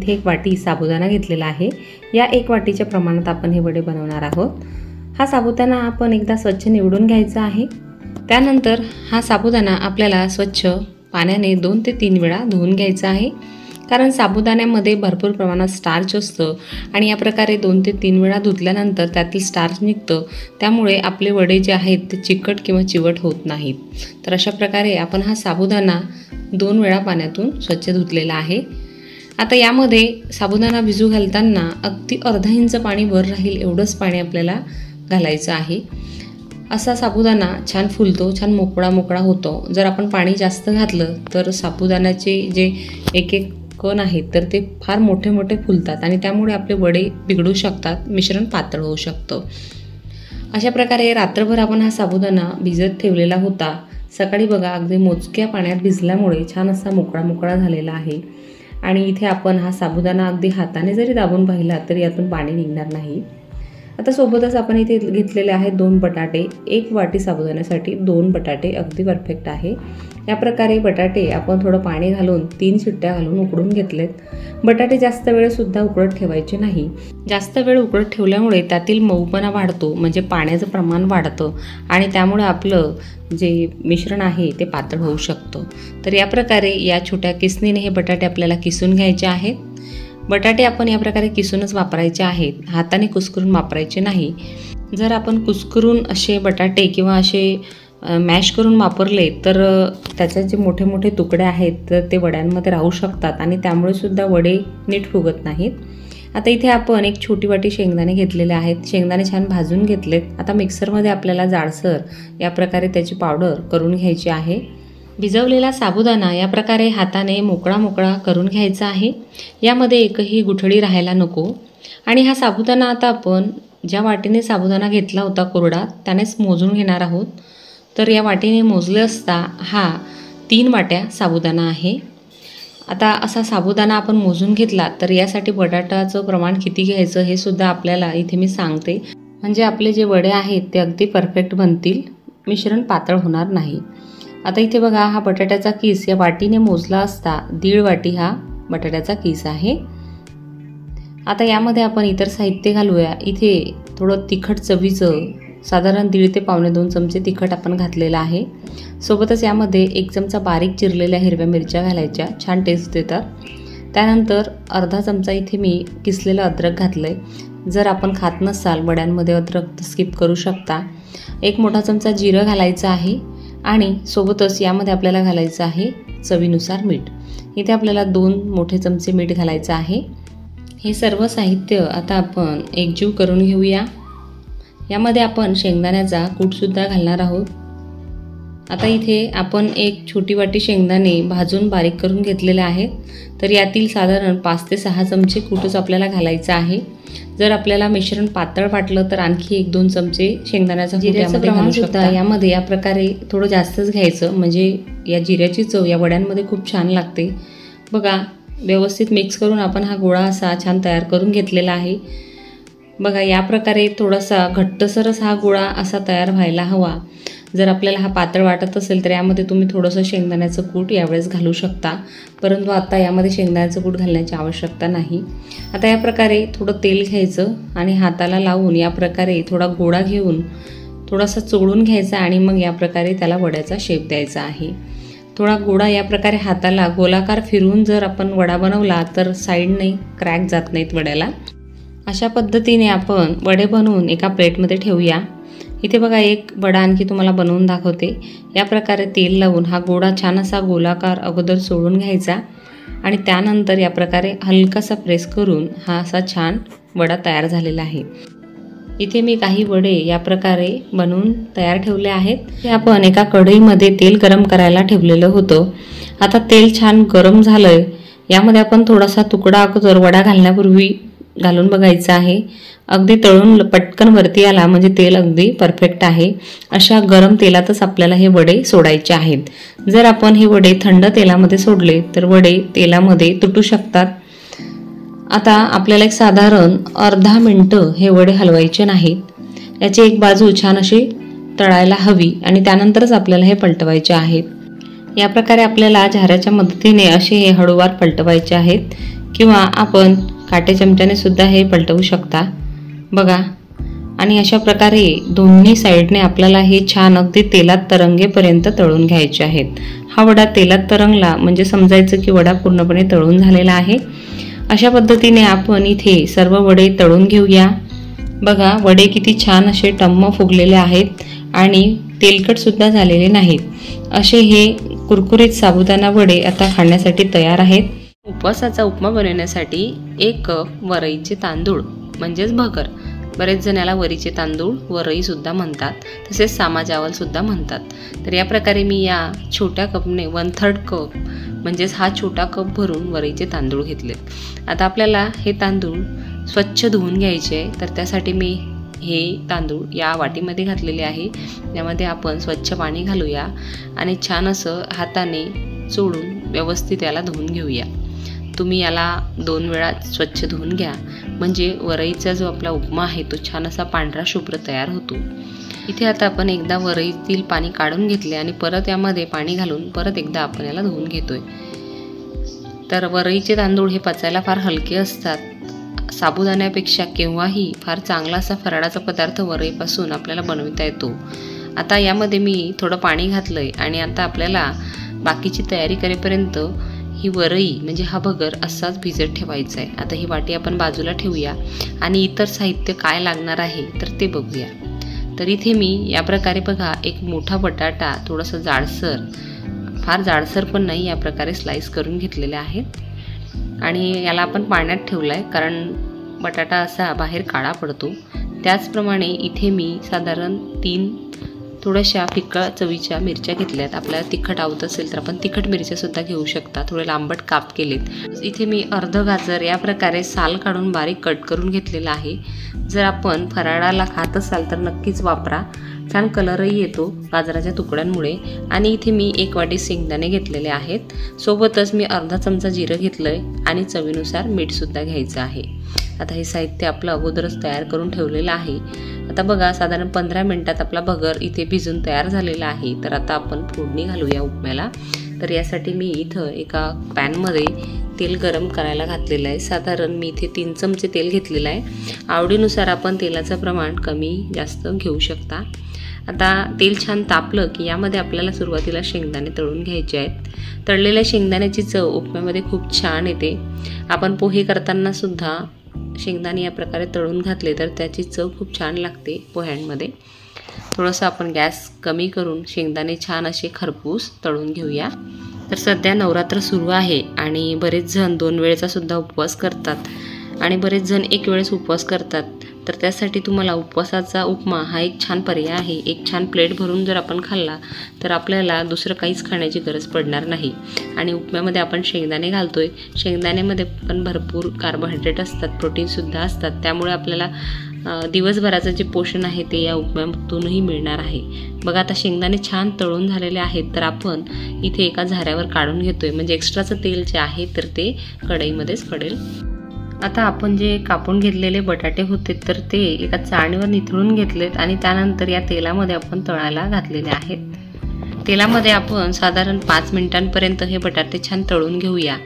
इथे 1 वाटी साबुदाणा घेतलेला आहे। या 1 वाटीच्या प्रमाणात आपण हे वडे बनवणार आहोत। हा साबुदाणा आपण एकदा स्वच्छ निवडून घ्यायचा आहे। त्यानंतर हा साबुदाणा आपल्याला स्वच्छ पाण्याने 2 ते 3 वेळा धुवून घ्यायचा आहे, कारण साबुदाण्यामध्ये भरपूर प्रमाणात स्टार्च असतं आणि या प्रकारे 2 ते 3 वेळा धुतल्यानंतर त्यातील स्टार्च निघतं। त्यामुळे आपले वडे जे आहेत ते चिकट किंवा चिवट होत नाहीत। तर अशा प्रकारे आपण हा साबुदाणा 2 वेळा पाण्यातून स्वच्छ धुतलेला आहे। आता यामध्ये साबुदाणा भिजू घालताना अगदी अर्धा इंच पाणी वर राहील एवढंच पाणी आपल्याला घालायचं आहे। असा साबुदाणा छान फुलतो, छान मोकळा मोकळा होतो। जर आपण पाणी जास्त घातलं तर साबुदाण्याचे जे एक कण आहेत तर ते फार मोठे मोठे फुलतात आणि त्यामुळे आपले वडे बिघडू शकतात, मिश्रण पातळ होऊ शकतं। अशा प्रकारे रात्रभर आपण हा साबुदाणा भिजत ठेवलेला होता। सकाळी बघा अगदी मोजक्या पाण्यात भिजल्यामुळे छान असा मोकळा मोकळा झालेला आहे आणि इथे आपण हा साबुदाणा अगदी हाताने जरी दाबून पाहिला तरी यातून पाणी निघणार नाही। आता सोबतच आपण इथे घेतलेले आहेत 2 बटाटे। 1 वाटी साबुदाण्यासाठी 2 बटाटे अगदी परफेक्ट आहे। या प्रकारे बटाटे आपण थोडं पाणी घालून 3 शिट्ट्या घालून उकडून घेतलेत। बटाटे जास्त वेळ सुद्धा उकळत ठेवायचे नाही। जास्त वेळ उकळत ठेवल्यामुळे त्यातील मऊपणा वाढतो, म्हणजे पाण्याचं प्रमाण वाढतं आणि त्यामुळे आपलं जे मिश्रण आहे ते पातळ होऊ शकतं। तर या प्रकारे या छोट्या किसणीने हे बटाटे आपल्याला किसून घ्यायचे आहेत। बटाटे आपण या प्रकारे किसूनच वापरायचे आहेत, हाताने कुस्करून वापरायचे नाही। जर आपण कुस्करून असे बटाटे किंवा असे मॅश करून वापरले तर त्याचे जे मोठे मोठे तुकडे आहेत तर ते वड्यांमध्ये राहू शकतात आणि त्यामुळे सुद्धा वडे नीट फुगत नाहीत। आता इथे आपण 1 छोटी वाटी शेंगदाणे घेतलेले आहेत। शेंगदाणे छान भाजून घेतलेत। आता मिक्सरमध्ये आपल्याला जाडसर या प्रकारे त्याची पावडर करून घ्यायची आहे। भिजवलेला साबुदाणा या प्रकारे हाताने मोकळा मोकळा करून घ्यायचा आहे। यामध्ये एकही गुठळी राहायला नको। आणि हा साबुदाणा आता आपण ज्या वाटीने साबुदाणा घेतला होता कोरडा त्यानेच मोजून घेणार आहोत। तर या वाटीने मोजले असता हा 3 वाट्या साबुदाणा आहे। आता असा साबुदाणा आपण मोजून घेतला तर यासाठी बटाट्याचं प्रमाण किती घ्यायचं हे सुद्धा आपल्याला इथे मी सांगते, म्हणजे आपले जे वडे आहेत ते अगदी परफेक्ट बनतील, मिश्रण पातळ होणार नाही। आता इथे बघा हा बटाट्याचा किस या वाटीने मोजला असता 1.5 वाटी हा बटाट्याचा किस आहे। आता यामध्ये आपण इतर साहित्य घालूया। इथे थोडं तिखट चवीचं साधारण 1.5 ते 2.25 चमचे तिखट आपण घातलेलं आहे। सोबतच यामध्ये 1 चमचा बारीक चिरलेल्या हिरव्या मिरच्या घालायच्या, छान टेस्ट देतात। त्यानंतर अर्धा चमचा इथे मी किसलेलं अद्रक घातलंय। जर आपण खात नसाल वड्यांमध्ये अद्रक तर स्किप करू शकता। 1 मोठा चमचा जिरं घालायचं आहे आणि सोबतच यामध्ये आपल्याला घालायचं आहे चवीनुसार मीठ। इथे आपल्याला 2 मोठे चमचे मीठ घालायचं आहे। हे सर्व साहित्य आता आपण एकजीव करून घेऊया। यामध्ये आपण शेंगदाण्याचा कूटसुद्धा घालणार आहोत। आता इथे आपण 1 छोटी वाटी शेंगदाणे भाजून बारीक करून घेतलेले आहेत। तर यातील साधारण 5 ते 6 चमचे कूटच आपल्याला घालायचं आहे। जर आपल्याला मिश्रण पातळ वाटलं तर आणखी 1-2 चमचे शेंगदाण्याचा जिऱ्याचं प्रमाण सुद्धा यामध्ये या प्रकारे थोडं जास्तच घ्यायचं, म्हणजे या जिऱ्याची चव या वड्यांमध्ये खूप छान लागते। बघा व्यवस्थित मिक्स करून आपण हा गोळा असा छान तयार करून घेतलेला आहे। बघा या प्रकारे थोडासा घट्टसरच हा गोळा असा तयार व्हायला हवा। जर आपल्याला हा पातळ वाटत असेल तर यामध्ये तुम्ही थोडंसं शेंगदाण्याचं कूट यावेळेस घालू शकता, परंतु आता यामध्ये शेंगदाण्याचं कूट घालण्याची आवश्यकता नाही। आता या प्रकारे थोडं तेल घ्यायचं आणि हाताला लावून या प्रकारे थोडा गोळा घेऊन थोडासा चोळून घ्यायचा आणि मग या प्रकारे त्याला वड्याचा शेप द्यायचा आहे। थोडा गोळा या प्रकारे हाताला गोलाकार फिरवून जर आपण वडा बनवला तर साईडने क्रॅक जात नाहीत वड्याला। अशा पद्धतीने आपण वडे बनवून एका प्लेटमध्ये ठेवूया। इथे बघा 1 वडा आणखी तुम्हाला बनवून दाखवते। या प्रकारे तेल लावून हा गोळा छान असा गोलाकार अगोदर सोडून घ्यायचा आणि त्यानंतर या प्रकारे हलकासा प्रेस करून हा असा छान वडा तयार झालेला आहे। इथे मी काही वडे या प्रकारे बनवून तयार ठेवले आहेत। हे आपण एका कढईमध्ये तेल गरम करायला ठेवलेलं होतं। आता तेल छान गरम झालंय। यामध्ये आपण थोडासा तुकडा अगोदर वडा घालण्यापूर्वी घालून बघायचा आहे। अगदी तळून पटकन वरती आला म्हणजे तेल अगदी परफेक्ट आहे। अशा गरम तेलातच आपल्याला हे वडे सोडायचे आहेत। जर आपण हे वडे थंड तेलामध्ये सोडले तर वडे तेलामध्ये तुटू शकतात। आता आपल्याला एक साधारण अर्धा मिनिटं हे वडे हलवायचे नाहीत। याची एक बाजू छान अशी तळायला हवी आणि त्यानंतरच आपल्याला हे पलटवायचे आहेत। या प्रकारे आपल्याला झाऱ्याच्या मदतीने असे हे हळूवार पलटवायचे आहेत। किंवा आपण काटे चमच्याने सुद्धा हे पलटवू शकता बघा। आणि अशा प्रकारे दोन्ही साईडने आपल्याला हे छान अगदी तेलात तरंगेपर्यंत तळून घ्यायचे आहेत। हा वडा तेलात तरंगला म्हणजे समजायचं की वडा पूर्णपणे तळून झालेला आहे। अशा पद्धतीने आपण इथे सर्व वडे तळून घेऊया। बघा वडे किती छान असे टम्म फुगलेले आहेत आणि तेलकट सुद्धा झालेले नाहीत। असे हे कुरकुरीत साबुदाणा वडे आता खाण्यासाठी तयार आहेत। उपवासाचा उपमा बनवण्यासाठी 1 कप वरईचे तांदूळ म्हणजेच भगर, बरेच जण याला वरीचे तांदूळ वरई सुद्धा म्हणतात, तसेच सामा चावल सुद्धा म्हणतात। तर या प्रकारे मी या छोट्या कपने 1/3 कप म्हणजेच हा छोटा कप भरून वरईचे तांदूळ घेतले। आता आपल्याला हे तांदूळ स्वच्छ धुवून घ्यायचे, तर त्यासाठी मी हे तांदूळ या वाटीमध्ये घातलेले आहे। यामध्ये आपण स्वच्छ पाणी घालूया आणि छान असं हाताने चोळून व्यवस्थित याला धुवून घेऊया। तुम्ही याला 2 वेळा स्वच्छ धुवून घ्या, म्हणजे वरईचा जो आपला उपमा आहे तो छान असा पांढरा शुभ्र तयार होतो। इथे आता आपण एकदा वरईतील पाणी काढून घेतले आणि परत यामध्ये पाणी घालून परत एकदा आपण याला धुवून घेतोय। तर वरईचे तांदूळ हे पचायला फार हलके असतात। साबुदाण्यापेक्षा केव्हाही फार चांगला असा फराळाचा पदार्थ वरईपासून आपल्याला बनवता येतो। आता यामध्ये मी थोडं पाणी घातलंय आणि आता आपल्याला बाकीची तयारी करेपर्यंत ही वरई म्हणजे हा भगर असाच भिजत ठेवायचा आहे। आता ही वाटी आपण बाजूला ठेवूया आणि इतर साहित्य काय लागणार आहे तर ते बघूया। तर इथे मी या प्रकारे बघा एक मोठा बटाटा थोडासा जाडसर, फार जाडसर पण नाही, या प्रकारे स्लाइस करून घेतलेले आहेत आणि याला आपण पाण्यात ठेवलाय कारण बटाटा असा बाहेर काळा पडतो। त्याचप्रमाणे इथे मी साधारण 3 थोड्याशा फिक्का चवीच्या मिरच्या घेतल्यात। आपल्याला तिखट आवडत असेल तर आपण तिखट मिरच्या सुद्धा घेऊ शकता। थोडे लांबट काप केलेत। इथे मी अर्ध गाजर या प्रकारे साल काढून बारीक कट करून घेतलेला आहे। जर आपण फराळाला खात असाल तर नक्कीच वापरा, छान कलरही येतो गाजराच्या तुकड्यांमुळे। आणि इथे मी 1 वाटी शेंगदाणे घेतलेले आहेत, सोबतच मी अर्धा चमचा जिरं घेतलंय आणि चवीनुसार मीठ सुद्धा घ्यायचं आहे। आता हे साहित्य आपलं अगोदरच तयार करून ठेवलेलं आहे। आता बघा साधारण 15 मिनिटात आपला भगर इथे भिजून तयार झालेला आहे। तर आता आपण फोडणी घालूया उपम्याला। तर यासाठी मी इथं एका पॅनमध्ये तेल गरम करायला घातलेलं आहे। साधारण मी इथे 3 चमचे तेल घेतलेलं आहे। आवडीनुसार आपण तेलाचं प्रमाण कमी जास्त घेऊ शकता। आता तेल छान तापलं की यामध्ये आपल्याला सुरुवातीला शेंगदाणे तळून घ्यायचे आहेत। तळलेल्या शेंगदाण्याची चव उपम्यामध्ये खूप छान येते। आपण पोहे करताना सुद्धा शेंगदाणे या प्रकारे तळून घातले तर त्याची चव खूप छान लागते पोह्यांमध्ये। थोडंसं आपण गॅस कमी करून शेंगदाणे छान असे खरपूस तळून घेऊया। तर सध्या नवरात्र सुरू आहे आणि बरेच जण 2 वेळेचा सुद्धा उपवास करतात आणि बरेच जण 1 वेळेस उपवास करतात। तर त्यासाठी तुम्हाला उपवासाचा उपमा हा एक छान पर्याय आहे। एक छान प्लेट भरून जर आपण खाल्ला तर आपल्याला दुसरं काहीच खाण्याची गरज पडणार नाही। आणि उपम्यामध्ये आपण शेंगदाणे घालतोय, शेंगदाण्यामध्ये पण भरपूर कार्बोहायड्रेट असतात, प्रोटीनसुद्धा असतात, त्यामुळे आपल्याला दिवसभराचं जे पोषण आहे ते या उपम्यातूनही मिळणार आहे। बघा आता शेंगदाणे छान तळून झालेले आहेत, तर आपण इथे एका झाऱ्यावर काढून घेतोय, म्हणजे एक्स्ट्राचं तेल जे आहे तर ते कढईमध्येच पडेल। आता आपण जे कापून घेतलेले बटाटे होते तर ते एका चाळणीवर निथळून घेतलेत आणि त्यानंतर या तेलामध्ये आपण तळायला घातलेले आहेत। तेलामध्ये आपण साधारण 5 मिनिटांपर्यंत हे बटाटे छान तळून घेऊया।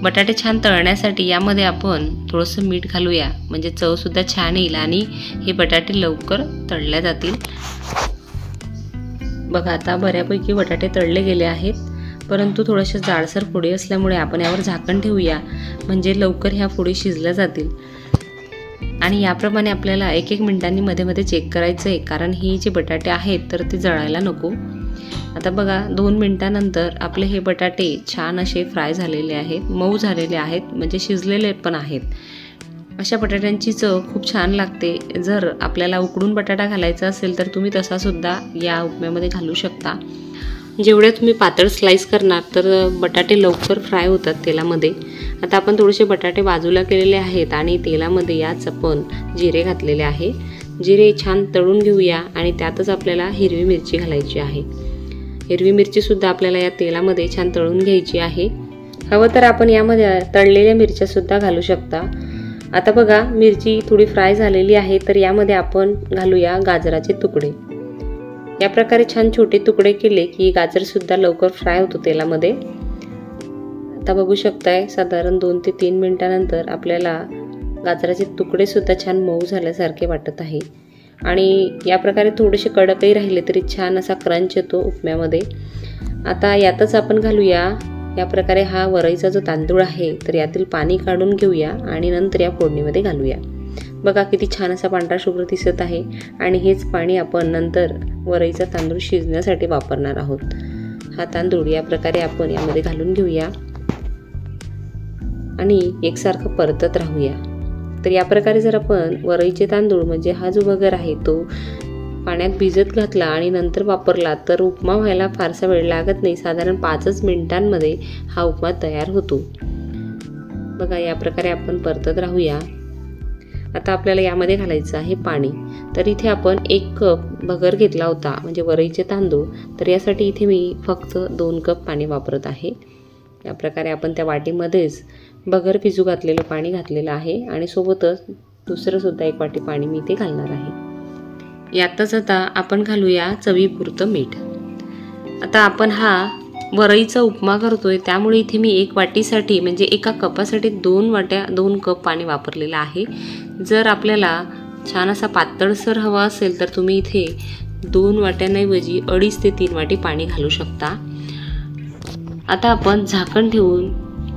बटाटे छान तळण्यासाठी यामध्ये आपण थोडंसं मीठ घालूया, म्हणजे चवसुद्धा छान येईल आणि हे बटाटे लवकर तळले जातील। बघा आता बऱ्यापैकी बटाटे तळले गेले आहेत, परंतु थोड्याशा जाडसर फोडी असल्यामुळे आपण यावर झाकण ठेवूया, म्हणजे लवकर ह्या फोडी शिजल्या जातील। आणि याप्रमाणे आपल्याला 1-1 मिनिटांनी मध्ये मध्ये चेक करायचं आहे, कारण ही जे बटाटे आहेत तर ते जळायला नको। आता बघा 2 मिनिटांनंतर आपले हे बटाटे छान असे फ्राय झालेले आहेत, मऊ झालेले आहेत, म्हणजे शिजलेले पण आहेत। अशा बटाट्यांची चव खूप छान लागते। जर आपल्याला उकडून बटाटा घालायचा असेल तर तुम्ही तसा सुद्धा या उपम्यामध्ये घालू शकता। जेवढे तुम्ही पातळ स्लाइस करणार तर बटाटे लवकर फ्राय होतात तेलामध्ये। आता आपण थोडेसे बटाटे बाजूला केलेले आहेत आणि तेलामध्ये याच आपण जिरे घातलेले आहे। जिरे छान तळून घेऊया आणि त्यातच आपल्याला हिरवी मिरची घालायची आहे। हिरवी मिरची सुद्धा आपल्याला या तेलामध्ये छान तळून घ्यायची आहे। हवं तर आपण यामध्ये तळलेल्या मिरच्या सुद्धा घालू शकता। आता बघा मिरची थोडी फ्राय झालेली आहे, तर यामध्ये आपण घालूया गाजराचे तुकडे। या प्रकारे छान छोटे तुकडे केले की गाजर सुद्धा लवकर फ्राय होतो तेलामध्ये। आता बघू शकताय साधारण 2 ते 3 मिनिटानंतर आपल्याला गाजराचे तुकडे सुद्धा छान मऊ झाल्यासारखे वाटत आहे आणि या प्रकारे थोडेसे कडकही राहिले तरी छान असा क्रंच येतो उपम्यामध्ये। आता यातच आपण घालूया या प्रकारे हा वरईचा जो तांदूळ आहे तर यातील पाणी काढून घेऊया आणि नंतर या फोडणीमध्ये घालूया। बघा किती छान असा पांढरा शुभ्र दिसत आहे आणि हेच पाणी आपण नंतर वरईचा तांदूळ शिजण्यासाठी वापरणार आहोत। हा तांदूळ या प्रकारे आपण यामध्ये घालून घेऊया आणि एकसारखं परतत राहूया। तर या प्रकारे जर आपण वरईचे तांदूळ म्हणजे हा जो भगर आहे तो पाण्यात भिजत घातला आणि नंतर वापरला तर उपमा व्हायला फारसा वेळ लागत नाही, साधारण 5 मिनिटांमध्ये हा उपमा तयार होतो। बघा या प्रकारे आपण परतत राहूया। आता आपल्याला यामध्ये घालायचं आहे पाणी। तर इथे आपण 1 कप भगर घेतला होता म्हणजे वरईचे तांदूळ, तर यासाठी इथे मी फक्त 2 कप पाणी वापरत आहे। या प्रकारे आपण त्या वाटीमध्येच भगर भिजू घातलेलं पाणी घातलेलं आहे आणि सोबतच दुसरं सुद्धा 1 वाटी पाणी मी इथे घालणार आहे। यातच आता आपण घालूया चवीपुरतं मीठ। आता आपण हा वरईचा उपमा करतोय त्यामुळे इथे मी 1 वाटीसाठी म्हणजे 1 कपासाठी 2 कप पाणी वापरलेलं आहे। जर आपल्याला छान असा पातळसर हवा असेल तर तुम्ही इथे 2 वाट्यांऐवजी 2.5 ते 3 वाटी पाणी घालू शकता। आता आपण झाकण ठेवून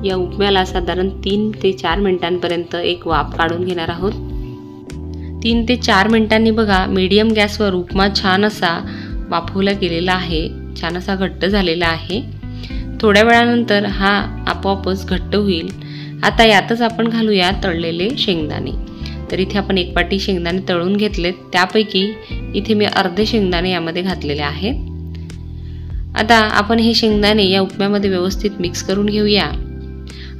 या उपम्याला साधारण 3 ते 4 मिनिटांपर्यंत एक वाफ काढून घेणार आहोत। 3 ते 4 मिनिटांनी बघा मीडियम गॅसवर उपमा छान असा वाफवला गेलेला आहे, छान असा घट्ट झालेला आहे। थोड्या वेळानंतर हा आपोआपच घट्ट होईल। आता यातच आपण घालूया तळलेले शेंगदाणे। तर इथे आपण 1 वाटी शेंगदाणे तळून घेतलेत, त्यापैकी इथे मी अर्धे शेंगदाणे यामध्ये घातलेले आहेत। आता आपण हे शेंगदाणे या उपम्यामध्ये व्यवस्थित मिक्स करून घेऊया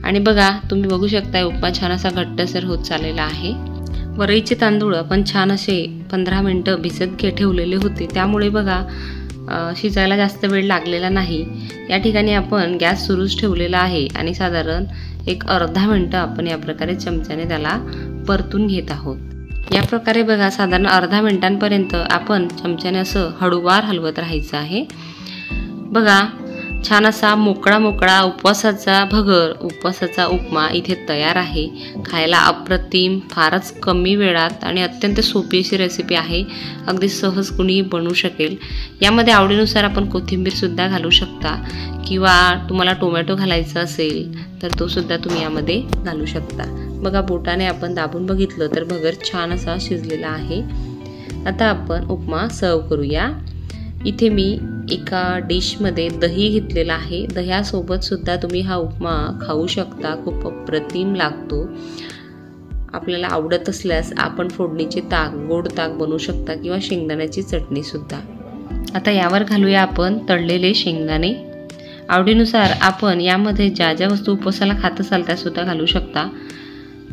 आणि बघा तुम्ही बघू शकता उपमा छान असा घट्टसर होत चाललेला आहे। वरईचे तांदूळ आपण छान असे 15 मिनिटं भिजत ठेवलेले होते, त्यामुळे बघा शिजायला जास्त वेळ लागलेला नाही। या ठिकाणी आपण गॅस सुरूच ठेवलेला आहे आणि साधारण एक अर्धा मिनिट आपण या प्रकारे चमच्याने त्याला परतून घेत आहोत। या प्रकारे बघा साधारण अर्धा मिनिटांपर्यंत आपण चमच्याने असं हळूवार हलवत राहायचं आहे। बघा छान असा मोकळा मोकळा उपवासाचा भगर, उपवासाचा उपमा इथे तयार आहे। खायला अप्रतिम, फारच कमी वेळात आणि अत्यंत सोपी अशी रेसिपी आहे, अगदी सहज कुणीही बनवू शकेल। यामध्ये आवडीनुसार आपण कोथिंबीर सुद्धा घालू शकता किंवा तुम्हाला टोमॅटो घालायचा असेल तर तो सुद्धा तुम्ही यामध्ये घालू शकता। बघा बोटाने आपण दाबून बघितलं तर भगर छान असा शिजलेला आहे। आता आपण उपमा सर्व करूया। इथे मी एका डिशमध्ये दही घेतलेला आहे, दह्यासोबत सुद्धा तुम्ही हा उपमा खाऊ शकता, खूप अप्रतिम लागतो। आपल्याला आवडत असल्यास आपण फोडणीचे ताक, गोड ताक बनवू शकता किंवा शेंगदाण्याची चटणी सुद्धा। आता यावर घालूया आपण तळलेले शेंगदाणे। आवडीनुसार आपण यामध्ये ज्या ज्या वस्तू उपवासाला खात असाल त्या सुद्धा घालू शकता।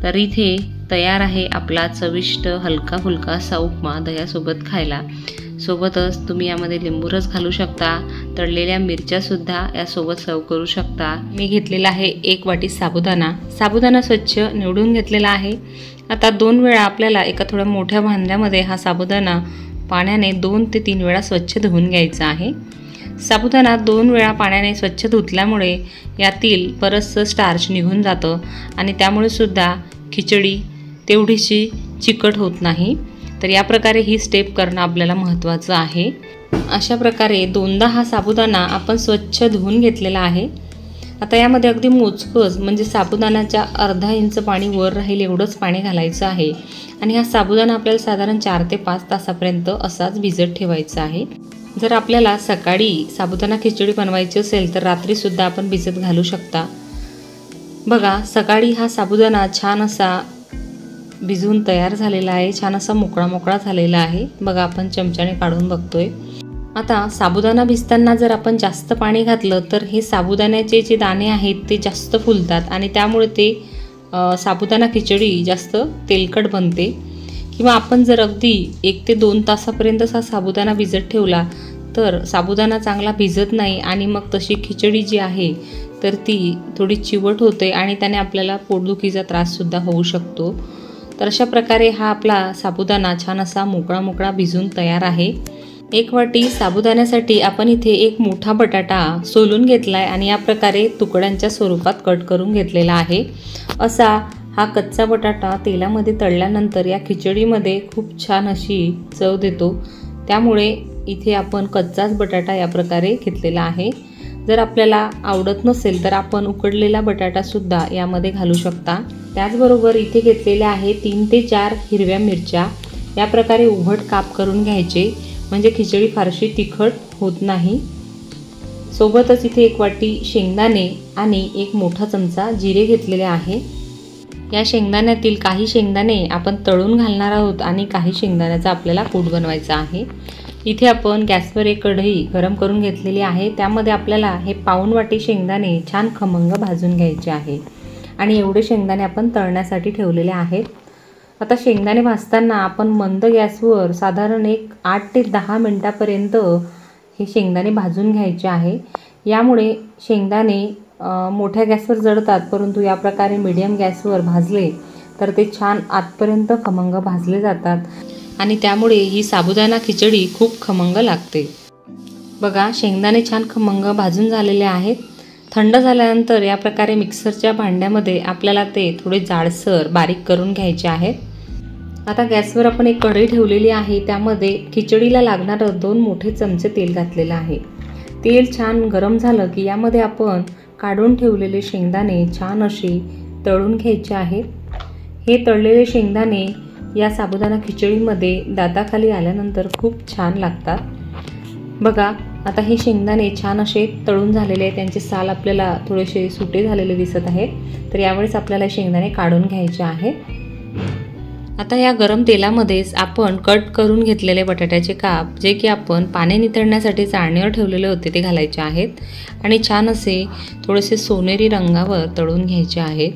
तर इथे तयार आहे आपला चविष्ट हलका फुलका असा उपमा दह्यासोबत खायला। सोबतच तुम्ही यामध्ये लिंबू रस घालू शकता, तळलेल्या मिरच्या सुद्धा यासोबत सर्व करू शकता। मी घेतलेला आहे 1 वाटी साबुदाणा स्वच्छ निवडून घेतलेला आहे। आता 2 वेळा आपल्याला एका थोड्या मोठ्या भांड्यामध्ये हा साबुदाणा पाण्याने 2 ते 3 वेळा स्वच्छ धुवून घ्यायचा आहे। साबुदाणा 2 वेळा पाण्याने स्वच्छ धुतल्यामुळे यातील बरचसं स्टार्च निघून जातं आणि त्यामुळे सुद्धा खिचडी तेवढीशी चिकट होत नाही। तर या प्रकारे ही स्टेप करणं आपल्याला महत्त्वाचं आहे। अशा प्रकारे 2दा हा साबुदाणा आपण स्वच्छ धुवून घेतलेला आहे। आता यामध्ये अगदी मोजकंच म्हणजे साबुदाण्याच्या अर्धा इंच पाणी वर राहील एवढंच पाणी घालायचं आहे आणि हा साबुदाणा आपल्याला साधारण 4 ते 5 तासापर्यंत असाच भिजत ठेवायचा आहे। जर आपल्याला सकाळी साबुदाणा खिचडी बनवायची असेल तर रात्रीसुद्धा आपण भिजत घालू शकता। बघा सकाळी हा साबुदाणा छान असा भिजून तयार झालेला आहे, छान असा मोकळा मोकळा झालेला आहे। बघा आपण चमच्याने काढून बघतोय। आता साबुदाणा भिजताना जर आपण जास्त पाणी घातलं तर हे साबुदाण्याचे जे दाणे आहेत ते जास्त फुलतात आणि त्यामुळे ते साबुदाणा खिचडी जास्त तेलकट बनते। किंवा आपण जर अगदी 1 ते 2 तासापर्यंत हा साबुदाणा भिजत ठेवला तर साबुदाणा चांगला भिजत नाही आणि मग तशी खिचडी जी आहे तर ती थोडी चिवट होते आणि त्याने आपल्याला पोटदुखीचा त्राससुद्धा होऊ शकतो। तर अशा प्रकारे हा आपला साबुदाणा छान असा मोकळा मोकळा भिजून तयार आहे। 1 वाटी साबुदाण्यासाठी आपण इथे एक मोठा बटाटा सोलून घेतलाय आणि या प्रकारे तुकड्यांच्या स्वरूपात कट करून घेतलेला आहे। असा हा कच्चा बटाटा तेलामध्ये तळल्यानंतर या खिचडीमध्ये खूप छान अशी चव देतो। त्यामुळे इथे आपण कच्चाच बटाटा या प्रकारे घेतलेला आहे। जर आपल्याला आवडत नसेल तर आपण उकडलेला बटाटा सुद्धा यामध्ये घालू शकता। त्याचबरोबर इथे घेतलेले आहे 3 ते 4 हिरव्या मिरच्या। या प्रकारे उभट काप करून घ्यायचे म्हणजे खिचडी फारशी तिखट होत नाही। सोबतच इथे 1 वाटी शेंगदाणे आणि 1 मोठा चमचा जिरे घेतलेले आहे। या शेंगदाण्यातील काही शेंगदाणे आपण तळून घालणार आहोत आणि काही शेंगदाण्याचा आपल्याला कूट बनवायचा आहे। इथे आपण गॅसवर एक कढई गरम करून घेतलेली आहे। त्यामध्ये आपल्याला हे पाऊण वाटी शेंगदाणे छान खमंग भाजून घ्यायचे आहे आणि एवढे शेंगदाणे आपण तळण्यासाठी ठेवलेले आहेत। आता शेंगदाणे भाजताना आपण मंद गॅसवर साधारण 8 ते 10 मिनिटांपर्यंत हे शेंगदाणे भाजून घ्यायचे आहे। यामुळे शेंगदाणे मोठ्या गॅसवर जळतात, परंतु या प्रकारे मीडियम गॅसवर भाजले तर ते छान आतपर्यंत खमंग भाजले जातात आणि त्यामुळे ही साबुदाणा खिचडी खूप खमंग लागते। बघा शेंगदाणे छान खमंग भाजून झालेले आहेत। थंड झाल्यानंतर या प्रकारे मिक्सरच्या भांड्यामध्ये आपल्याला ते थोडे जाडसर बारीक करून घ्यायचे आहेत। आता गॅसवर आपण एक कढई ठेवलेली आहे। त्यामध्ये खिचडीला लागणारं 2 मोठे चमचे तेल घातलेलं आहे। तेल छान गरम झालं की यामध्ये आपण काढून ठेवलेले शेंगदाणे छान असे तळून घ्यायचे आहेत। हे तळलेले शेंगदाणे या साबुदाणा खिचडीमध्ये दाताखाली आल्यानंतर खूप छान लागतात। बघा आता हे शेंगदाणे छान असे तळून झालेले आहेत, त्यांचे साल आपल्याला थोडेसे सुटे झालेले दिसत आहेत। तर यावेळेस आपल्याला शेंगदाणे काढून घ्यायचे आहेत। आता या गरम तेलामध्येच आपण कट करून घेतलेले बटाट्याचे काप जे की आपण पाणी नितळण्यासाठी चाळणीवर ठेवलेले होते ते घालायचे आहेत आणि छान असे थोडेसे सोनेरी रंगावर तळून घ्यायचे आहेत।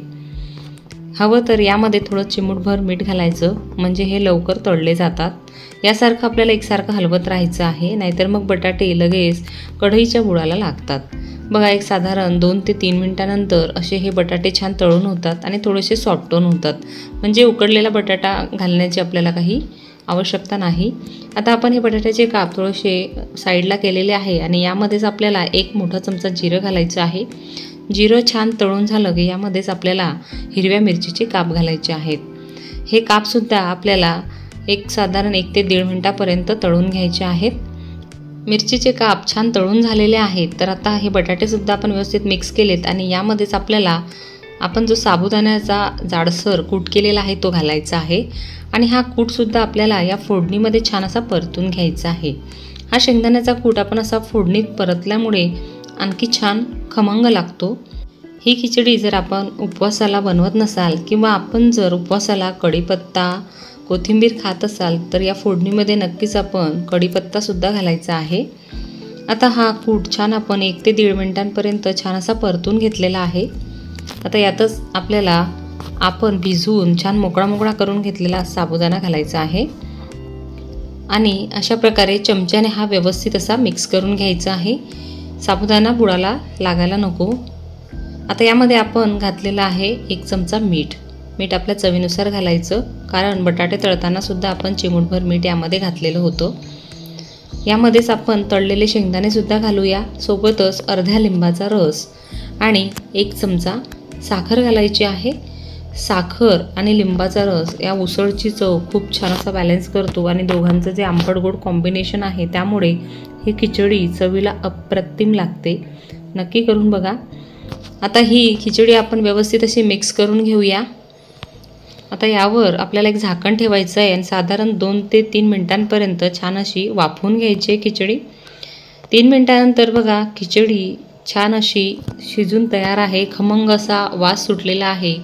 हवं तर यामध्ये थोडं चिमूटभर मीठ घालायचं म्हणजे हे लवकर तळले जातात। यासारखं आपल्याला एकसारखं हलवत राहायचं आहे, नाहीतर मग बटाटे लगेच कढईच्या बुडाला लागतात। बघा एक साधारण 2 ते 3 मिनिटांनंतर असे हे बटाटे छान तळून होतात आणि थोडेसे सॉफ्टन होतात, म्हणजे उकडलेला बटाटा घालण्याची आपल्याला काही आवश्यकता नाही। आता आपण हे बटाट्याचे काप थोडेसे साईडला केलेले आहे आणि यामध्येच आपल्याला 1 मोठा चमचा जिरं घालायचं आहे। जिरं छान तळून झालं की यामध्येच आपल्याला हिरव्या मिरचीचे काप घालायचे आहेत। हे कापसुद्धा आपल्याला साधारण 1 ते 1.5 मिनिटांपर्यंत तळून घ्यायचे आहेत। मिरचीचे काप छान तळून झालेले आहेत। तर आता हे बटाटेसुद्धा आपण व्यवस्थित मिक्स केलेत आणि यामध्येच आपल्याला आपण जो साबुदाण्याचा जाडसर कूट केलेला आहे तो घालायचा आहे आणि हा कूटसुद्धा आपल्याला या फोडणीमध्ये छान असा परतून घ्यायचा आहे। हा शेंगदाण्याचा कूट आपण असा फोडणीत परतल्यामुळे आणखी छान खमंग लागतो। ही खिचडी जर आपण उपवासाला बनवत नसाल किंवा आपण जर उपवासाला कढीपत्ता कोथिंबीर खात असाल तर या फोडणीमध्ये नक्कीच आपण कढीपत्तासुद्धा घालायचा आहे। आता हा कूट छान आपण 1 ते 1.5 मिनिटांपर्यंत छान असा परतून घेतलेला आहे। आता यातच आपल्याला आपण भिजवून छान मोकळा करून घेतलेला साबुदाणा घालायचा आहे आणि अशा प्रकारे चमच्याने हा व्यवस्थित असा मिक्स करून घ्यायचा आहे, साबुदाणा बुडाला लागायला नको। आता यामध्ये आपण घातलेला आहे 1 चमचा मीठ आपल्या चवीनुसार घालायचं, कारण बटाटे तळताना सुद्धा आपण चिमूटभर मीठ यामध्ये घातलेलं होतं। यामध्येच आपण तळलेले शेंगदाणे सुद्धा घालूया, सोबतच अर्ध्या लिंबाचा रस आणि 1 चमचा साखर घालायची आहे। साखर आणि लिंबाचा रस या उसळची चव खूप छान असा बॅलन्स करतो आणि दोघांचं जे आंबट गोड कॉम्बिनेशन आहे त्यामुळे ही खिचडी चवीला अप्रतिम लागते। नक्की करून बघा। आता ही खिचडी आपण व्यवस्थित अशी मिक्स करून घेऊया। आता यावर आपल्याला एक झाकण ठेवायचं आहे आणि साधारण 2 ते 3 मिनिटांपर्यंत छान अशी वाफवून घ्यायची आहे खिचडी। 3 मिनिटांनंतर बघा खिचडी छान अशी शिजून तयार आहे, खमंग असा वास सुटलेला आहे।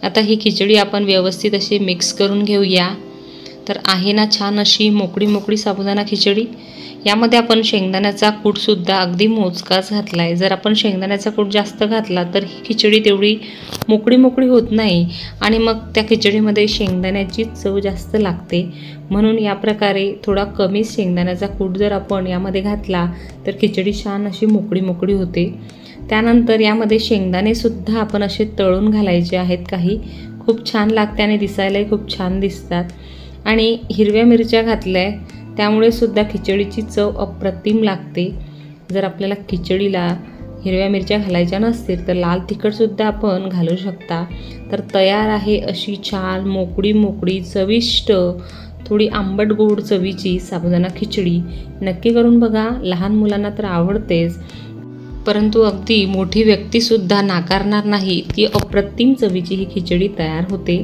आता ही खिचडी आपण व्यवस्थित अशी मिक्स करून घेऊया। तर आहे ना छान अशी मोकळी साबुदाणा खिचडी। यामध्ये आपण शेंगदाण्याचा कूटसुद्धा अगदी मोजकाच घातला आहे। जर आपण शेंगदाण्याचा कूट जास्त घातला तर ही खिचडी तेवढी मोकळी होत नाही आणि मग त्या खिचडीमध्ये शेंगदाण्याची चव जास्त लागते। म्हणून या प्रकारे थोडा कमी शेंगदाण्याचा कूट जर आपण यामध्ये घातला तर खिचडी छान अशी मोकळी होते। त्यानंतर यामध्ये शेंगदाणेसुद्धा आपण असे तळून घालायचे आहेत काही, खूप छान लागते आणि दिसायलाही खूप छान दिसतात। आणि हिरव्या मिरच्या घातल्या त्यामुळे सुद्धा खिचडीची चव अप्रतिम लागते। जर आपल्याला खिचडीला हिरव्या मिरच्या घालायच्या नसतील तर लाल तिखटसुद्धा आपण घालू शकता। तर तयार आहे अशी छान मोकळी चविष्ट थोडी आंबट गोड चवीची साबुदाणा खिचडी। नक्की करून बघा, लहान मुलांना तर आवडतेच, परंतु अगदी मोठी व्यक्तीसुद्धा नाकारणार नाही इतकी अप्रतिम चवीची ही खिचडी तयार होते।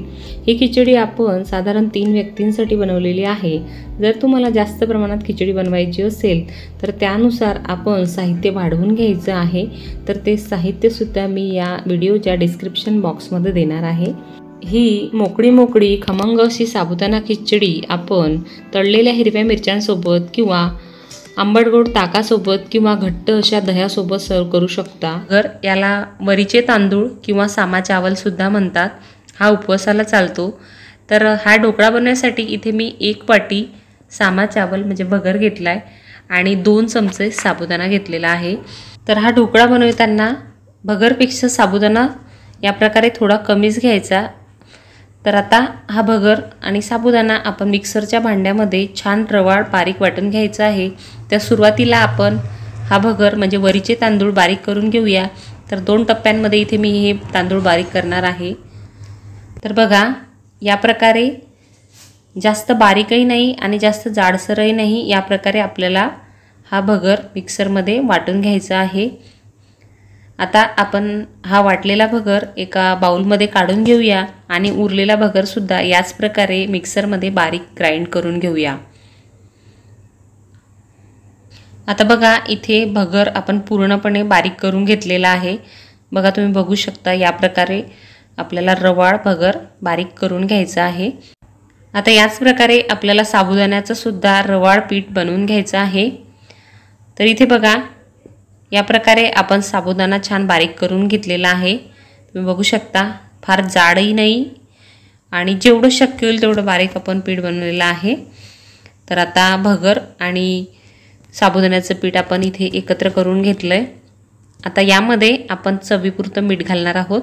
ही खिचडी आपण साधारण 3 व्यक्तींसाठी बनवलेली आहे। जर तुम्हाला जास्त प्रमाणात खिचडी बनवायची असेल तर त्यानुसार आपण साहित्य वाढवून घ्यायचं आहे। तर ते साहित्यसुद्धा मी या व्हिडिओच्या डिस्क्रिप्शन बॉक्समध्ये देणार आहे। ही मोकळी खमंग अशी साबुदाणा खिचडी आपण तळलेल्या हिरव्या मिरच्यांसोबत किंवा आंबट गोड ताकासोबत किंवा घट्ट अशा दह्यासोबत सर्व करू शकता। तर याला वरीचे तांदूळ किंवा सामा चावलसुद्धा म्हणतात। हा उपवासाला चालतो। तर हा ढोकळा बनवण्यासाठी इथे मी 1 वाटी सामा चावल म्हणजे भगर घेतला आहे आणि 2 चमचे साबुदाणा घेतलेला आहे। तर हा ढोकळा बनवताना भगरपेक्षा साबुदाणा या प्रकारे थोडा कमीच घ्यायचा। तर आता हा भगर आणि साबुदाणा आपण मिक्सरच्या भांड्यामध्ये छान रवाळ बारीक वाटून घ्यायचा आहे। त्या सुरुवातीला आपण हा भगर म्हणजे वरीचे तांदूळ बारीक करून घेऊया। तर 2 टप्प्यांमध्ये इथे मी हे तांदूळ बारीक करणार आहे। तर बघा, या प्रकारे जास्त बारीकही नाही आणि जास्त जाडसरही नाही, या प्रकारे आपल्याला हा भगर मिक्सरमध्ये वाटून घ्यायचा आहे। आता आपण हा वाटलेला भगर एका बाउलमध्ये काढून घेऊया आणि उरलेला भगरसुद्धा याच प्रकारे मिक्सरमध्ये बारीक ग्राइंड करून घेऊया। आता बघा, इथे भगर आपण पूर्णपणे बारीक करून घेतलेला आहे। बघा, तुम्ही बघू शकता या प्रकारे आपल्याला रवाळ भगर बारीक करून घ्यायचा आहे। आता याच प्रकारे आपल्याला साबुदाण्याचं सुद्धा रवाळ पीठ बनवून घ्यायचं आहे। तर इथे बघा, या प्रकारे आपण साबुदाणा छान बारीक करून घेतलेला आहे। तुम्ही बघू शकता, फार जाडही नाही आणि जेवढं शक्य होईल तेवढं बारीक आपण पीठ बनवलेलं आहे। तर आता भगर आणि साबुदाण्याचं पीठ आपण इथे एकत्र करून घेतलंय। आता यामध्ये आपण चवीपुरतं मीठ घालणार आहोत।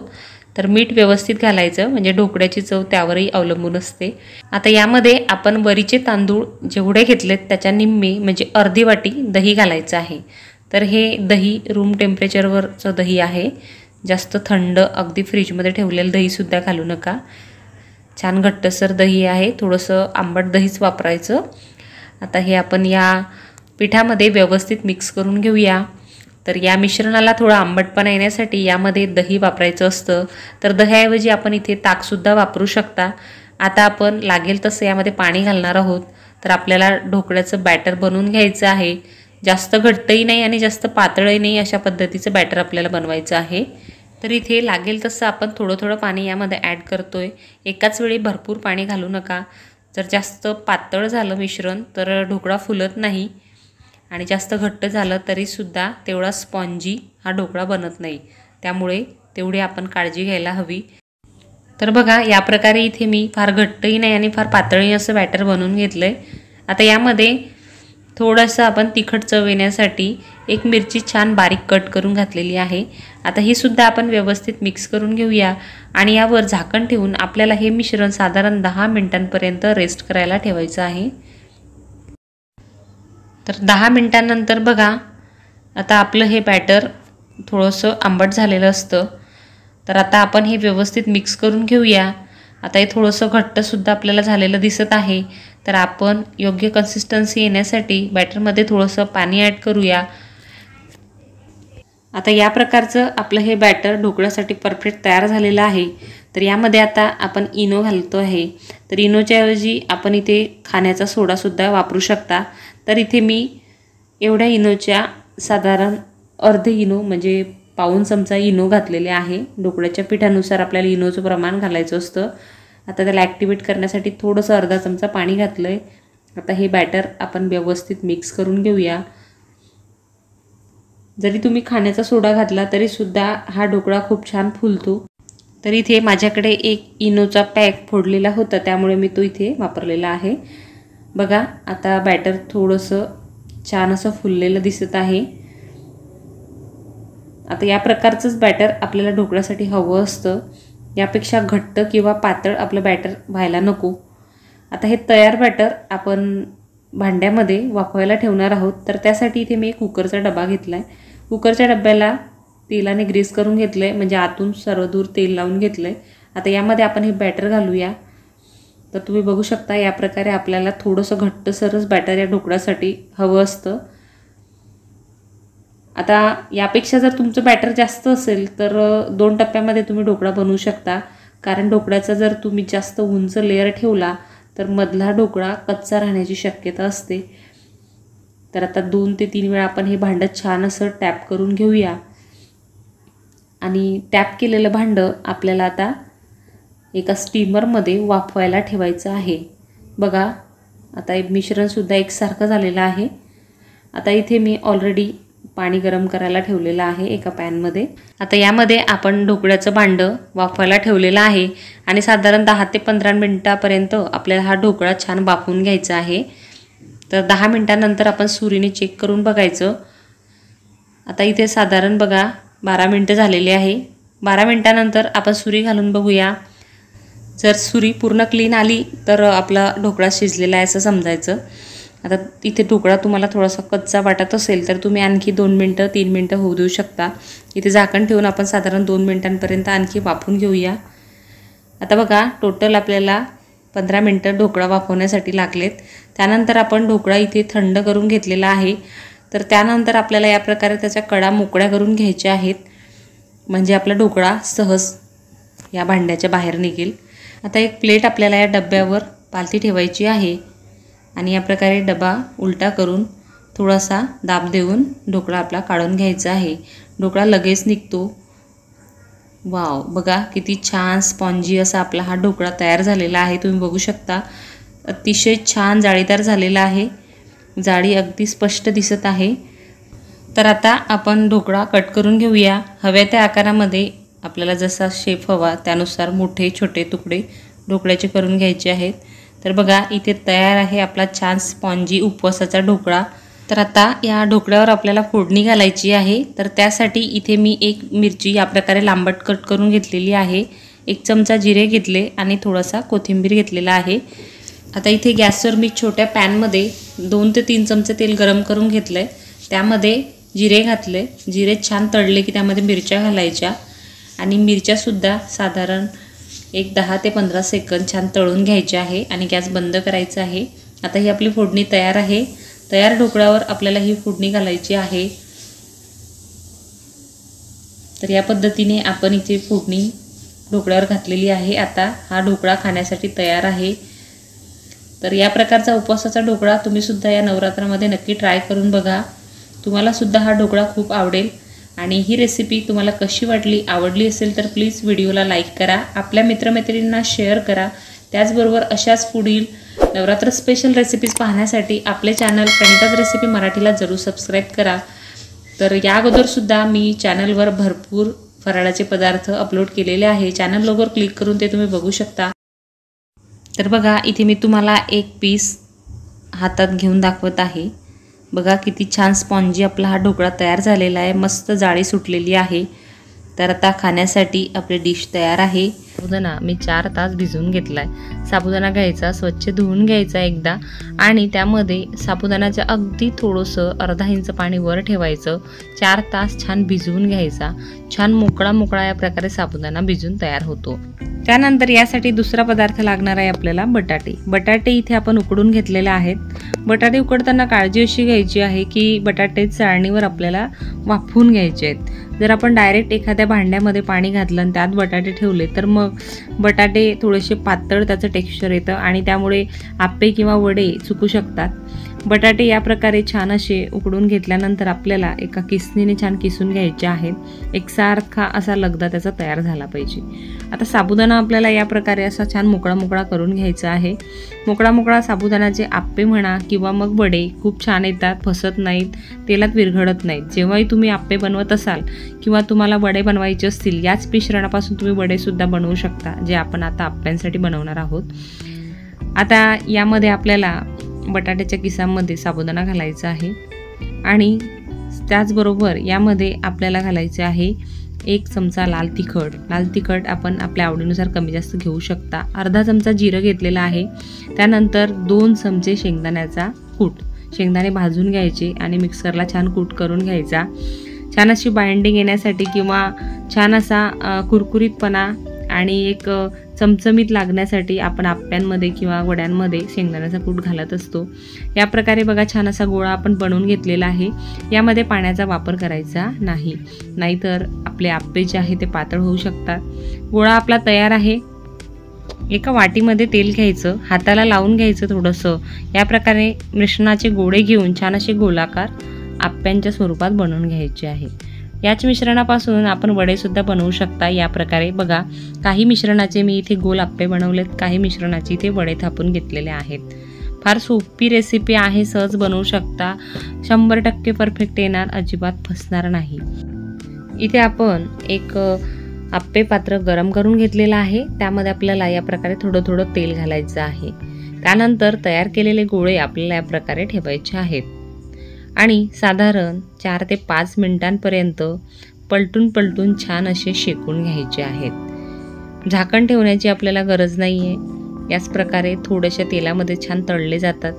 तर मीठ व्यवस्थित घालायचं म्हणजे ढोकळ्याची चव त्यावरही अवलंबून असते। आता यामध्ये आपण वरीचे तांदूळ जेवढे घेतलेत त्याच्या निम्मे म्हणजे अर्धी वाटी दही घालायचं आहे। तर हे दही रूम टेम्परेचरवरचं दही आहे, जास्त थंड अगदी फ्रीजमध्ये ठेवलेलं दहीसुद्धा घालू नका। छान घट्टसर दही आहे, थोडंसं आंबट दहीच वापरायचं। आता हे आपण या पिठामध्ये व्यवस्थित मिक्स करून घेऊया। तर या मिश्रणाला थोडा आंबटपणा येण्यासाठी यामध्ये दही वापरायचं असतं। तर दह्याऐवजी आपण इथे ताकसुद्धा वापरू शकता। आता आपण लागेल तसं यामध्ये पाणी घालणार आहोत। तर आपल्याला ढोकळ्याचं बॅटर बनवून घ्यायचं आहे। जास्त घट्टही नाही आणि जास्त पातळही नाही, अशा पद्धतीचं बॅटर आपल्याला बनवायचं आहे। तर इथे लागेल तसं आपण थोडं पाणी यामध्ये ॲड करतोय। एकाच वेळी भरपूर पाणी घालू नका। जर जास्त पातळ झालं मिश्रण तर ढोकळा फुलत नाही आणि जास्त घट्ट झालं तरीसुद्धा तेवढा स्पॉन्जी हा ढोकळा बनत नाही। त्यामुळे तेवढी आपण काळजी घ्यायला हवी। तर बघा, या प्रकारे इथे मी फार घट्टही नाही आणि फार पातळही असं बॅटर बनवून घेतलंय। आता यामध्ये थोडंसं आपण तिखट चव येण्यासाठी 1 मिरची छान बारीक कट करून घातलेली आहे। आता ही सुद्धा आपण व्यवस्थित मिक्स करून घेऊया आणि यावर झाकण ठेवून आपल्याला हे मिश्रण साधारण 10 मिनिटांपर्यंत रेस्ट करायला ठेवायचं आहे। तर 10 मिनिटांनंतर बघा, आता आपलं हे बॅटर थोडंसं आंबट झालेलं असतं। तर आता आपण हे व्यवस्थित मिक्स करून घेऊया। आता हे थोडंसं घट्टसुद्धा आपल्याला झालेलं दिसत आहे। तर आपण योग्य कन्सिस्टन्सी येण्यासाठी बॅटरमध्ये थोडंसं पाणी ॲड करूया। आता या प्रकारचं आपलं हे बॅटर ढोकळ्यासाठी परफेक्ट तयार झालेलं आहे। तर यामध्ये आता आपण इनो घालतो आहे। तर इनोच्या ऐवजी आपण इथे खाण्याचा सोडासुद्धा वापरू शकता। तर इथे मी एवढ्या इनोच्या साधारण अर्धे इनो म्हणजे पाऊण चमचा इनो घातलेले आहे। ढोकळ्याच्या पिठानुसार आपल्याला इनोचं प्रमाण घालायचं असतं। आता त्याला ॲक्टिवेट करण्यासाठी थोडंसं अर्धा चमचा पाणी घातलं आहे। आता हे बॅटर आपण व्यवस्थित मिक्स करून घेऊया। जरी तुम्ही खाण्याचा सोडा घातला तरीसुद्धा हा ढोकळा खूप छान फुलतो। तर इथे माझ्याकडे 1 इनोचा पॅक फोडलेला होता, त्यामुळे मी तो इथे वापरलेला आहे। बघा, आता बॅटर थोडंसं छान असं फुललेलं दिसत आहे। आता या प्रकारचंच बॅटर आपल्याला ढोकळ्यासाठी हवं असतं। यापेक्षा घट्ट किंवा पातळ आपलं बॅटर व्हायला नको। आता हे तयार बॅटर आपण भांड्यामध्ये वाफवायला ठेवणार आहोत. तर त्यासाठी इथे मी एक कुकरचा डबा घेतला आहे. कुकरच्या डब्याला तेलाने ग्रीस करून घेतलं आहे, म्हणजे आतून सर्व दूर तेल लावून घेतलं आहे. आता यामध्ये आपण हे बॅटर घालूया. तर तुम्ही बघू शकता या प्रकारे आपल्याला थोडंसं घट्टसरच बॅटर या ढोकळ्यासाठी हवं असतं. आता यापेक्षा जर तुमचं बॅटर जास्त असेल तर 2 टप्प्यामध्ये तुम्ही ढोकळा बनवू शकता. कारण ढोकळ्याचा जर तुम्ही जास्त उंच लेअर ठेवला तर मधला ढोकळा कच्चा राहण्याची शक्यता असते. तर आता 2 ते 3 वेळा आपण हे भांडं छान असं टॅप करून घेऊया. आणि टॅप केलेलं भांडं आपल्याला आता एका स्टीमरमध्ये वाफवायला ठेवायचं आहे. बघा आता हे मिश्रणसुद्धा एकसारखं झालेलं आहे. आता इथे मी ऑलरेडी पाणी गरम करायला ठेवलेलं आहे एका पॅनमध्ये. आता यामध्ये आपण ढोकळ्याचं भांडं वाफवायला ठेवलेलं आहे आणि साधारण 10 ते 15 मिनिटापर्यंत आपल्याला हा ढोकळा छान वाफवून घ्यायचा आहे. तर 10 मिनिटानंतर आपण सुरीने चेक करून बघायचं. आता इथे साधारण बघा 12 मिनिटं झालेली आहे. 12 मिनिटानंतर आपण सुरी घालून बघूया. जर सुरी पूर्ण क्लीन आली तर आपला ढोकळा शिजलेला आहे असं समजायचं. आता इथे ढोकळा तुम्हाला थोडासा कच्चा वाटत असेल तर तुम्ही आणखी 2 मिनिटं 3 मिनिटं होऊ देऊ शकता. इथे झाकण ठेवून आपण साधारण 2 मिनिटांपर्यंत आणखी वाफवून घेऊया. आता बघा टोटल आपल्याला 15 मिनिटं ढोकळा वाफवण्यासाठी लागलेत. त्यानंतर आपण ढोकळा इथे थंड करून घेतलेला आहे. तर त्यानंतर आपल्याला या प्रकारे त्याच्या कडा मोकळ्या करून घ्यायच्या आहेत, म्हणजे आपला ढोकळा सहज या भांड्याच्या बाहेर निघेल. आता एक प्लेट आपल्याला या डब्यावर पालथी ठेवायची आहे आणि या प्रकारे डबा उलटा करून थोडासा दाब देऊन ढोकळा आपला काढून घ्यायचा आहे. ढोकळा लगेच निघतो. वाव, बघा किती छान स्पॉन्जी असा आपला हा ढोकळा तयार झालेला आहे. तुम्ही बघू शकता अतिशय छान जाळीदार झालेला आहे. जाळी अगदी स्पष्ट दिसत आहे. तर आता आपण ढोकळा कट करून घेऊया. हव्या त्या आकारामध्ये आपल्याला जसा शेप हवा त्यानुसार मोठे छोटे तुकडे ढोकळ्याचे करून घ्यायचे आहेत. तर बघा इथे तयार आहे आपला छान स्पॉन्जी उपवासाचा ढोकळा. तर आता या ढोकळ्यावर आपल्याला फोडणी घालायची आहे. तर त्यासाठी इथे मी एक मिरची या प्रकारे लांबट कट करून घेतलेली आहे. 1 चमचा जिरे घेतले आणि थोडासा कोथिंबीर घेतलेला आहे. आता इथे गॅसवर मी छोट्या पॅनमध्ये 2 ते 3 चमचे तेल गरम करून घेतलं आहे. त्यामध्ये जिरे घातले. जिरे छान तळले की त्यामध्ये मिरच्या घालायच्या आणि मिरच्यासुद्धा साधारण 10 ते 15 सेकंद छान तळून घ्यायचे आहे आणि गॅस बंद करायचा आहे. आता ही आपली फोडणी तयार आहे. तयार ढोकळ्यावर आपल्याला ही फोडणी घालायची आहे. तर या पद्धतीने आपण इथे फोडणी ढोकळ्यावर घातलेली आहे. आता हा ढोकळा खाण्यासाठी तयार आहे. तर या प्रकारचा उपवासाचा ढोकळा तुम्ही सुद्धा या नवरात्रामध्ये नक्की ट्राय करून बघा. तुम्हाला सुद्धा हा ढोकळा खूप आवडेल. आणि ही रेसिपी तुम्हाला कशी वाटली, आवडली असेल तर प्लीज व्हिडिओला लाईक करा, आपल्या मित्रमैत्रिणींना शेअर करा. त्याचबरोबर अशाच पुढील नवरात्र स्पेशल रेसिपीज पाहण्यासाठी आपले चॅनल प्रणिताज रेसिपी मराठीला जरूर सबस्क्राईब करा. तर या अगोदरसुद्धा मी चॅनलवर भरपूर फराळाचे पदार्थ अपलोड केलेले आहे. चॅनल लोगोवर क्लिक करून ते तुम्ही बघू शकता. तर बघा इथे मी तुम्हाला एक पीस हातात घेऊन दाखवत आहे. बघा किती छान स्पॉन्जी आपला हा ढोकळा तयार झालेला आहे. मस्त जाळी सुटलेली आहे. तर आता खाण्यासाठी आपली डिश तयार आहे. साबुदाणा मी 4 तास भिजवून घेतला आहे. साबुदाणा घ्यायचा, स्वच्छ धुवून घ्यायचा एकदा आणि त्यामध्ये साबुदाण्याचं अगदी थोडंसं अर्धा इंच पाणी वर ठेवायचं. 4 तास छान भिजवून घ्यायचा. छान मोकळा मोकळा या प्रकारे साबुदाणा भिजून तयार होतो. त्यानंतर यासाठी दुसरा पदार्थ लागणार आहे आपल्याला बटाटे. बटाटे इथे आपण उकडून घेतलेले आहेत. बटाटे उकडताना काळजी अशी घ्यायची आहे की बटाटे चाळणीवर आपल्याला वाफवून घ्यायचे आहेत. जर आपण डायरेक्ट एखाद्या भांड्यामध्ये पाणी घातलं आणि त्यात बटाटे ठेवले तर मग बटाटे थोडेसे पातळ त्याचं टेक्स्चर येतं आणि त्यामुळे आप्पे किंवा वडे चुकू शकतात. बटाटे या प्रकारे छान असे उकडून घेतल्यानंतर आपल्याला एका किसणीने छान किसून घ्यायचे आहेत. एकसारखा असा लगदा त्याचा तयार झाला पाहिजे. आता साबुदाणा आपल्याला या प्रकारे असा छान मोकळा मोकळा करून घ्यायचा आहे. मोकळा मोकळा साबुदाण्याचे आप्पे म्हणा किंवा मग वडे खूप छान येतात, फसत नाहीत, तेलात विरघळत नाहीत. जेव्हाही तुम्ही आप्पे बनवत असाल किंवा तुम्हाला वडे बनवायचे असतील याच मिश्रणापासून तुम्ही वडेसुद्धा बनवू शकता, जे आपण आता आप्प्यांसाठी बनवणार आहोत. आता यामध्ये आपल्याला बटाट्याच्या किसांमध्ये साबुदाणा घालायचा आहे आणि त्याचबरोबर यामध्ये आपल्याला घालायचे आहे 1 चमचा लाल तिखट. लाल तिखट आपण आपल्या आवडीनुसार कमी जास्त घेऊ शकता. अर्धा चमचा जिरं घेतलेला आहे. त्यानंतर 2 चमचे शेंगदाण्याचा कूट शेंगदाणे भाजून घ्यायचे आणि मिक्सरला छान कूट करून घ्यायचा। छान अशी बाइंडिंग येण्यासाठी किंवा छान असा कुरकुरीतपणा आणि एक चमचमीत लागण्यासाठी आपण आप्प्यांमध्ये किंवा वड्यांमध्ये शेंगदाण्याचा कूट घालत असतो। या प्रकारे बघा छान असा गोळा आपण बनवून घेतलेला आहे। यामध्ये पाण्याचा वापर करायचा नाही, नाहीतर आपले आप्पे जे आहे ते पातळ होऊ शकतात। गोळा आपला तयार आहे। एका वाटीमध्ये तेल घ्यायचं, हाताला लावून घ्यायचं थोडंसं। या प्रकारे मिश्रणाचे गोळे घेऊन छान असे गोलाकार आप्प्यांच्या स्वरूपात बनवून घ्यायचे आहे। याच मिश्रणापासून आपण वडेसुद्धा बनवू शकता। या प्रकारे बघा काही मिश्रणाचे मी इथे गोल आप्पे बनवलेत, काही मिश्रणाचे इथे वडे थापून घेतलेले आहेत। फार सोपी रेसिपी आहे, सहज बनवू शकता, 100% परफेक्ट येणार, अजिबात फसणार नाही। इथे आपण एक आप्पे पात्र गरम करून घेतलेलं आहे। त्यामध्ये आपल्याला या प्रकारे थोडं थोडं तेल घालायचं आहे। त्यानंतर तयार केलेले गोळे आपल्याला या प्रकारे ठेवायचे आहेत आणि साधारण 4 ते 5 मिनिटांपर्यंत पलटून पलटून छान असे शेकून घ्यायचे आहेत। झाकण ठेवण्याची आपल्याला गरज नाही आहे। याच प्रकारे थोड्याशा तेलामध्ये छान तळले जातात।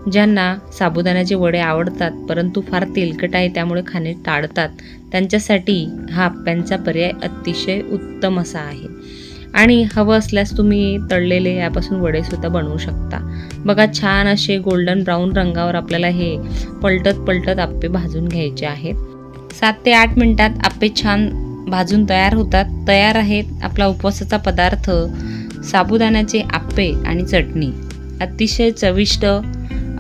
ज्यांना साबुदाण्याचे वडे आवडतात परंतु फार तेलकट आहे त्यामुळे खाणे टाळतात, त्यांच्यासाठी हा आप्प्यांचा पर्याय अतिशय उत्तम असा आहे। आणि हवं असल्यास तुम्ही तळलेले यापासून वडेसुद्धा बनवू शकता। बघा छान असे गोल्डन ब्राऊन रंगावर आपल्याला हे पलटत पलटत आप्पे भाजून घ्यायचे आहेत। 7 ते 8 मिनिटात आप्पे छान भाजून तयार होतात। तयार आहेत आपला उपवासाचा पदार्थ साबुदाण्याचे आप्पे आणि चटणी। अतिशय चविष्ट,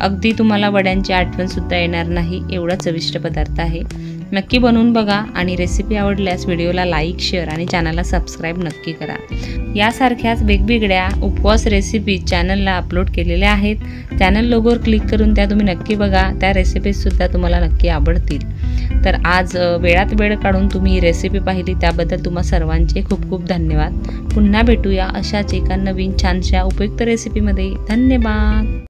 अगदी तुम्हाला वड्यांची आठवणसुद्धा येणार नाही एवढा चविष्ट पदार्थ आहे। नक्की बनवून बघा आणि रेसिपी आवडल्यास व्हिडिओला लाईक, शेअर आणि चॅनलला सबस्क्राईब नक्की करा। यासारख्याच वेगवेगळ्या उपवास रेसिपी चॅनलला अपलोड केलेल्या आहेत। चॅनल लोगोवर क्लिक करून त्या तुम्ही नक्की बघा, त्या रेसिपीजसुद्धा तुम्हाला नक्की आवडतील। तर आज वेळात वेळ काढून तुम्ही ही रेसिपी पाहिली त्याबद्दल तुम्हा सर्वांचे खूप खूप धन्यवाद। पुन्हा भेटूया अशाच एका नवीन छानशा उपयुक्त रेसिपीमध्ये। धन्यवाद।